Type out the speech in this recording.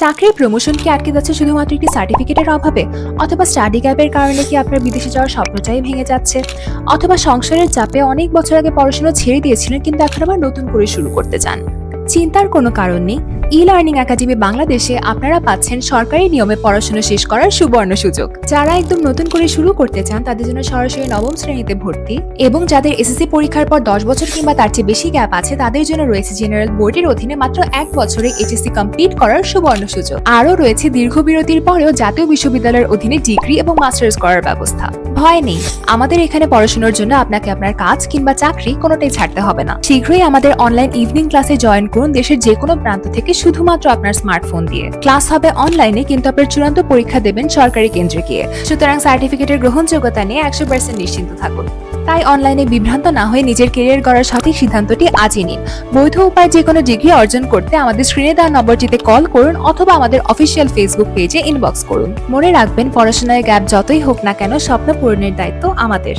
চাকরির প্রমোশন কি আটকে যাচ্ছে শুধুমাত্র একটি সার্টিফিকেটের অভাবে, অথবা স্টাডি গ্যাপের কারণে কি আপনার বিদেশে যাওয়ার স্বপ্নটাই ভেঙে যাচ্ছে, অথবা সংসারের চাপে অনেক বছর আগে পড়াশোনা ছেড়ে দিয়েছিলেন কিন্তু এখন আবার নতুন করে শুরু করতে চান? চিন্তার কোনো কারণ নেই। ই লার্নিং একাডেমি বাংলাদেশে আপনারা পাচ্ছেন সরকারি নিয়মে পড়াশোনা শেষ করার সুবর্ণ সুযোগ। যারা একদম নতুন করে শুরু করতে চান তাদের জন্য সরাসরি নবম শ্রেণীতে ভর্তি, এবং যাদের এসএসসি পরীক্ষার পর 10 বছর কিংবা তার চেয়ে বেশি গ্যাপ আছে তাদের জন্য রয়েছে জেনারেল বোর্ডের অধীনে মাত্র 1 বছরে এইচএসসি কমপ্লিট করার সুবর্ণ সুযোগ। আরও রয়েছে দীর্ঘ বিরতির পরেও জাতীয় বিশ্ববিদ্যালয়ের অধীনে ডিগ্রি এবং মাস্টার্স করার ব্যবস্থা। ভয় নেই, আমাদের এখানে পড়াশোনার জন্য আপনাকে আপনার কাজ কিংবা চাকরি কোনোটাই ছাড়তে হবে না। শীঘ্রই আমাদের অনলাইন ইভিনিং ক্লাসে জয়েন করুন দেশের যে কোনো প্রান্ত থেকে শুধুমাত্র আপনার স্মার্টফোন দিয়ে। ক্লাস হবে অনলাইনে, কিন্তু আপনার চূড়ান্ত পরীক্ষা দেবেন সরকারি কেন্দ্রে গিয়ে। সুতরাং সার্টিফিকেটের গ্রহণযোগ্যতা নিয়ে 100% নিশ্চিন্ত থাকুন। তাই অনলাইনে বিভ্রান্ত না হয়ে নিজের কেরিয়ার গড়ার সঠিক সিদ্ধান্তটি আজই নিন। বৈধ উপায়ে যে কোনো ডিগ্রি অর্জন করতে আমাদের স্ক্রিনে দেওয়া নম্বরটিতে কল করুন অথবা আমাদের অফিসিয়াল ফেসবুক পেজে ইনবক্স করুন। মনে রাখবেন, পড়াশোনায় গ্যাপ যতই হোক না কেন, স্বপ্ন পূরণের দায়িত্ব আমাদের।